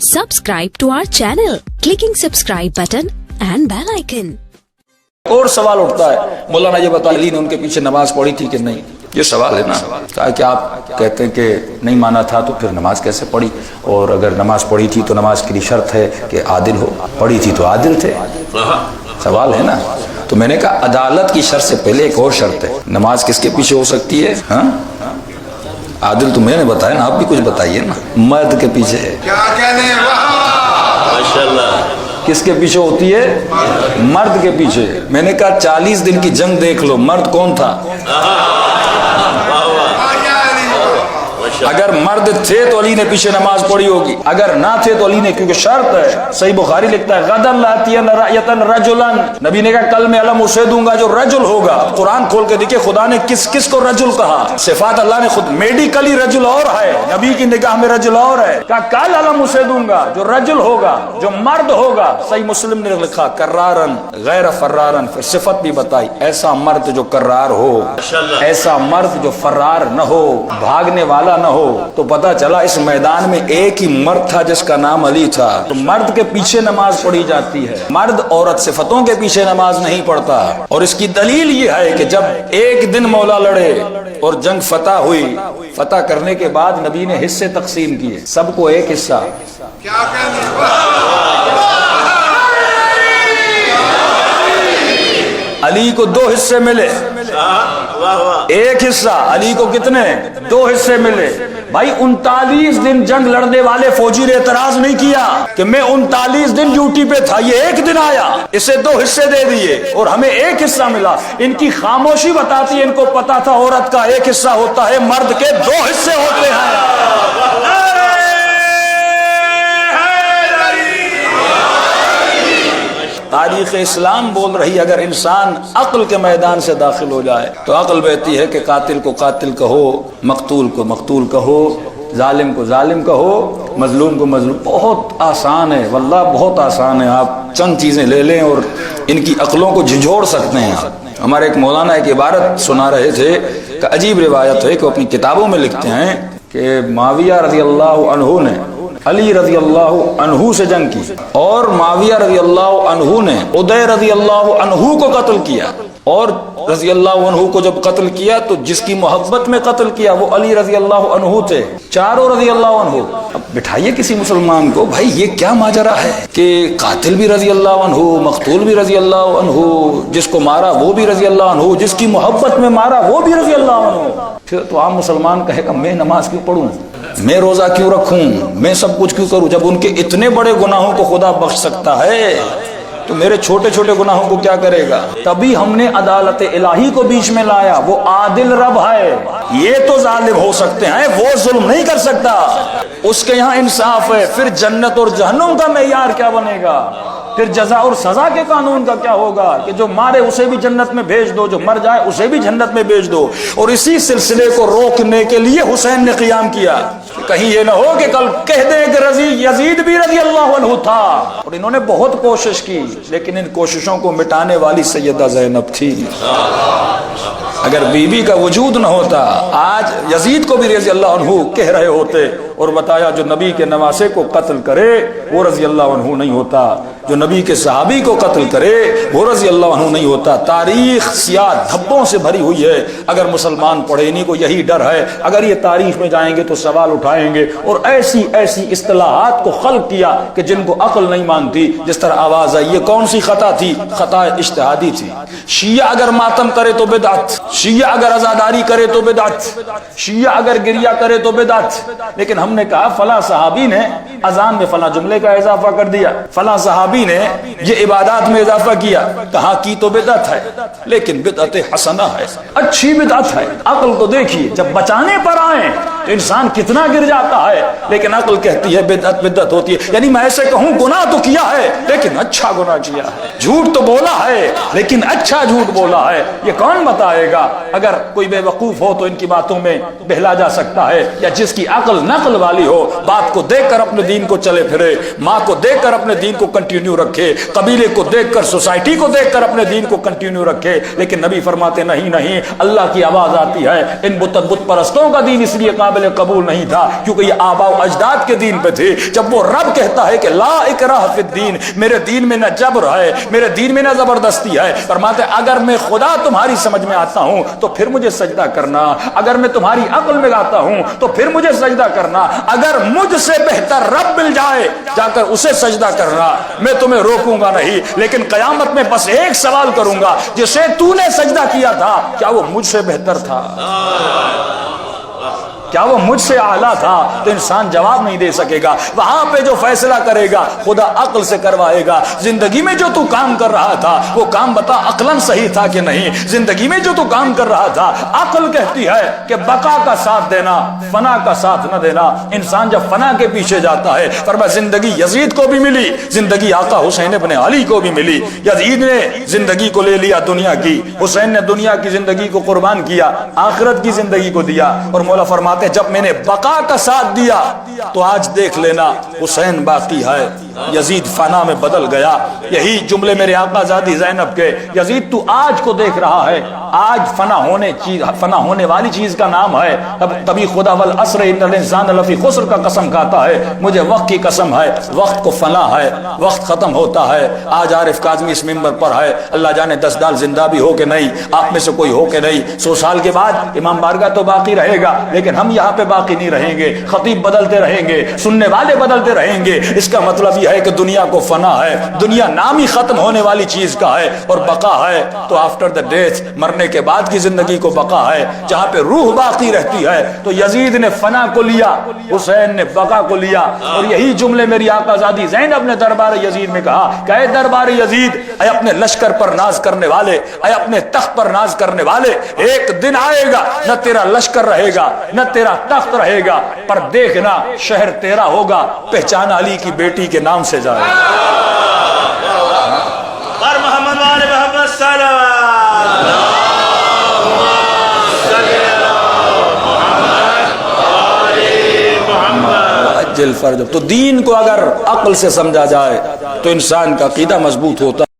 Subscribe to our channel, clicking subscribe button and bell icon. اور سوال اٹھتا ہے مولانا یہ بتا علی نے ان کے پیچھے نماز پڑھی تھی کہ نہیں؟ یہ سوال ہے نا کہ آپ کہتے ہیں کہ نہیں مانا تھا تو پھر نماز کیسے پڑھی؟ اور اگر نماز پڑھی تھی تو نماز کے لیے شرط ہے کہ عادل ہو، پڑھی تھی تو عادل تھے، سوال ہے نا۔ تو میں نے کہا عدالت کی شرط سے پہلے ایک اور شرط ہے، نماز کس کے پیچھے ہو سکتی ہے؟ ہاں عادل تو میں نے بتایا نا، آپ بھی کچھ بتائیے نا۔ مرد کے پیچھے ہے، کیا کہنے ماشاءاللہ، کس کے پیچھے ہوتی ہے؟ مرد کے پیچھے۔ میں نے کہا 40 دن کی جنگ دیکھ لو، مرد کون تھا؟ اگر مرد تھے تو علی نے پیچھے نماز پڑھی ہوگی، اگر نہ تھے تو علی نے، کیونکہ شرط ہے۔ صحیح بخاری لکھتا ہے غدن لاتین رأیتن رجلن، نبی نے کہا کل میں علم اسے دوں گا جو رجل ہوگا۔ قرآن کھول کے دیکھیں خدا نے کس کس کو رجل کہا، صفات اللہ نے خود، میڈیکلی رجل اور ہے، نبی کی نگاہ میں رجل اور ہے۔ کہا کل علم اسے دوں گا جو رجل ہوگا، جو مرد ہوگا۔ صحیح مسلم نے لکھا کرارن غیر فرارن، پھر صفت بھی بتائی، ایسا مرد جو کرار ہو، ایسا مرد جو فرار نہ ہو، بھاگنے والا نہ ہو۔ تو پتا چلا اس میدان میں ایک ہی مرد تھا جس کا نام علی تھا۔ تو مرد کے پیچھے نماز پڑھی جاتی ہے، مرد عورت صفتوں کے پیچھے نماز نہیں پڑھتا۔ اور اس کی دلیل یہ ہے کہ جب ایک دن مولا لڑے اور جنگ فتح ہوئی، فتح کرنے کے بعد نبی نے حصے تقسیم کیے، سب کو ایک حصہ۔ کیا کہنے علی کو 2 حصے ملے، ایک حصہ علی کو کتنے؟ 2 حصے ملے۔ بھائی 39 دن جنگ لڑنے والے فوجی نے اعتراض نہیں کیا کہ میں 39 دن ڈیوٹی پہ تھا، یہ ایک دن آیا، اسے 2 حصے دے دیے اور ہمیں ایک حصہ ملا۔ ان کی خاموشی بتاتی ہے ان کو پتا تھا عورت کا ایک حصہ ہوتا ہے، مرد کے 2 حصے ہوتے ہیں۔ تاریخ اسلام بول رہی اگر انسان عقل کے میدان سے داخل ہو جائے تو عقل بہتی ہے کہ قاتل کو قاتل کہو، مقتول کو مقتول کہو، ظالم کو ظالم کہو، مظلوم کو مظلوم۔ بہت آسان ہے، واللہ بہت آسان ہے۔ آپ چند چیزیں لے لیں اور ان کی عقلوں کو جھنجھوڑ سکتے ہیں۔ ہمارے ایک مولانا ایک عبارت سنا رہے تھے کہ عجیب روایت ہے کہ اپنی کتابوں میں لکھتے ہیں کہ معاویہ رضی اللہ عنہ نے علی رضی اللہ عنہ سے جنگ کی، اور معاویہ رضی اللہ عنہ نے عدی رضی اللہ عنہ کو قتل کیا، اور رضی اللہ عنہ کو جب قتل کیا تو جس کی محبت میں قتل کیا وہ علی رضی اللہ عنہ تھے، چاروں رضی اللہ عنہ۔ اب بٹھائیے کسی مسلمان کو، بھائی یہ کیا ماجرا ہے کہ قاتل بھی رضی اللہ عنہ، مقتول بھی رضی اللہ عنہ، جس کو مارا وہ بھی رضی اللہ عنہ، جس کی محبت میں مارا وہ بھی رضی اللہ عنہ۔ پھر تو عام مسلمان کہے گا میں نماز کیوں پڑھوں، میں روزہ کیوں رکھوں، میں سب کچھ کیوں کروں؟ جب ان کے اتنے بڑے گناہوں کو خدا بخش سکتا ہے تو میرے چھوٹے چھوٹے گناہوں کو کیا کرے گا؟ تبھی ہم نے عدالت الہی کو بیچ میں لایا، وہ عادل رب ہے۔ یہ تو ظالم ہو سکتے ہیں، وہ ظلم نہیں کر سکتا، اس کے یہاں انصاف ہے۔ پھر جنت اور جہنم کا معیار کیا بنے گا؟ پھر جزا اور سزا کے قانون کا کیا ہوگا کہ جو مارے اسے بھی جنت میں بھیج دو، جو مر جائے اسے بھی جنت میں بھیج دو۔ اور اسی سلسلے کو روکنے کے لیے حسین نے قیام کیا، کہیں یہ نہ ہو کہ کل کہہ دیں کہ یزید بھی رضی اللہ عنہ تھا۔ اور انہوں نے بہت کوشش کی لیکن ان کوششوں کو مٹانے والی سیدہ زینب تھی۔ اگر بی بی کا وجود نہ ہوتا آج یزید کو بھی رضی اللہ عنہ کہہ رہے ہوتے اور بتایا جو نبی کے نواسے کو قتل کرے وہ رضی اللہ عنہ نہیں ہوتا، جو نبی کے صحابی کو قتل کرے وہ رضی اللہ عنہ نہیں ہوتا۔ تاریخ سیاہ دھبوں سے بھری ہوئی ہے، اگر مسلمان پڑھے انہیں کو یہی ڈر ہے اگر یہ تاریخ میں جائیں گے تو سوال اٹھائیں گے، اور ایسی ایسی اصطلاحات کو خلق کیا کہ جن کو عقل نہیں مانتی۔ جس طرح آواز آئی، یہ کون سی خطا تھی؟ خطا اجتہادی تھی۔ شیعہ اگر ماتم کرے تو بدعت، شیعہ اگر عزاداری کرے تو بدعت، شیعہ اگر گریہ کرے تو بدعت۔ لیکن ہم نے کہا فلاں صحابی نے اذان میں فلاں جملے کا اضافہ کر دیا، فلاں صحابی نے یہ عبادات میں اضافہ کیا، کہاں کی تو بدعت ہے، لیکن بدعت حسنہ ہے، اچھی بدعت ہے۔ عقل کو دیکھیے، جب بچانے پر آئیں تو انسان کتنا گر جاتا ہے، لیکن عقل کہتی ہے بدعت بدعت ہوتی ہے۔ یعنی میں ایسے کہوں گناہ تو کیا ہے لیکن اچھا گناہ کیا ہے، جھوٹ تو بولا ہے لیکن اچھا جھوٹ بولا ہے۔ یہ کون بتائے گا؟ اگر کوئی بے وقوف ہو تو ان کی باتوں میں بہلا جا سکتا ہے، یا جس کی عقل نقل والی ہو، بات کو دیکھ کر اپنے دین کو چلے پھرے، ماں کو دیکھ کر اپنے دین کو کنٹینیو رکھے، قبیلے کو دیکھ کر، سوسائٹی کو دیکھ کر اپنے دین کو کنٹینیو رکھے۔ لیکن نبی فرماتے نہیں نہیں، اللہ کی آواز آتی ہے، ان بت پرستوں کا دین اس لیے قابل قابل قبول نہیں تھا، کیونکہ یہ آباء و اجداد کے دین پہ تھے۔ جب وہ رب کہتا ہے کہ لا اکراہ فی الدین، میرے دین میں نہ جبر ہے، میرے دین میں نہ زبردستی ہے، فرماتے اگر میں خدا تمہاری سمجھ میں آتا ہوں تو پھر مجھے سجدہ کرنا، اگر میں تمہاری عقل میں آتا ہوں تو پھر مجھے سجدہ کرنا، اگر مجھ سے بہتر رب مل جائے جا کر اسے سجدہ کرنا، میں تمہیں روکوں گا نہیں، لیکن قیامت میں بس ایک سوال کروں گا، جسے تو نے سجدہ کیا تھا کیا وہ مجھ سے بہتر تھا؟ کیا وہ مجھ سے اعلیٰ تھا؟ تو انسان جواب نہیں دے سکے گا۔ وہاں پہ جو فیصلہ کرے گا خدا عقل سے کروائے گا۔ زندگی میں جو تو کام کر رہا تھا وہ کام بتا عقلاً صحیح تھا کہ نہیں؟ زندگی میں جو تو کام کر رہا تھا عقل کہتی ہے کہ بقا کا ساتھ دینا، فنا کا ساتھ نہ دینا۔ انسان جب فنا کے پیچھے جاتا ہے، فرمایا زندگی یزید کو بھی ملی، زندگی آقا حسین ابن علی کو بھی ملی۔ یزید نے زندگی کو لے لیا دنیا کی، حسین نے دنیا کی زندگی کو قربان کیا، آخرت کی زندگی کو دیا۔ اور مولا فرماتے جب میں نے بقا کا ساتھ دیا تو آج دیکھ لینا حسین باقی ہے، یزید فنا میں بدل گیا۔ یہی جملے میرے آقا زادی زینب کے، یزید تو آج کو دیکھ رہا ہے، آج فنا ہونے والی چیز کا نام ہے۔ کبھی خدا والعصر ان الانسان لفی خسر کا قسم کھاتا ہے، مجھے وقت کی قسم ہے، وقت کو فنا ہے، وقت ختم ہوتا ہے۔ آج عارف کاظمی اس منبر پر ہے، اللہ جانے 10 سال زندہ بھی ہو کہ نہیں، آپ میں سے کوئی ہو کہ نہیں۔ 100 سال کے بعد امام بارگاہ تو باقی رہے گا، لیکن ہم یہاں پہ باقی نہیں رہیں گے، خطیب بدلتے رہیں گے، سننے والے بدلتے رہیں گے۔ اس کا مطلب یہ ہے کہ دنیا کو فنا ہے، دنیا نام ہی ختم ہونے والی چیز کا ہے، اور بقا ہے تو آفٹر دا ڈیتھ، مرنے کے بعد کی زندگی کو بقا ہے، جہاں پہ روح باقی رہتی ہے۔ تو یزید نے فنا کو لیا، حسین نے بقا کو لیا۔ اور یہی جملے میری آقا زادی زینب نے دربار یزید میں کہا کہ اے دربار یزید، اے اپنے لشکر پر ناز کرنے والے، اے اپنے تخت پر ناز کرنے والے، ایک دن آئے گا نہ تیرا لشکر رہے گا نہ تیرا تخت رہے گا، پر دیکھنا شہر تیرا ہوگا، پہچان علی کی بیٹی کے نام سے جائے۔ اور محمد والے محمد صلی اللہ علیہ وسلم۔ تو دین کو اگر عقل سے سمجھا جائے تو انسان کا عقیدہ مضبوط ہوتا ہے۔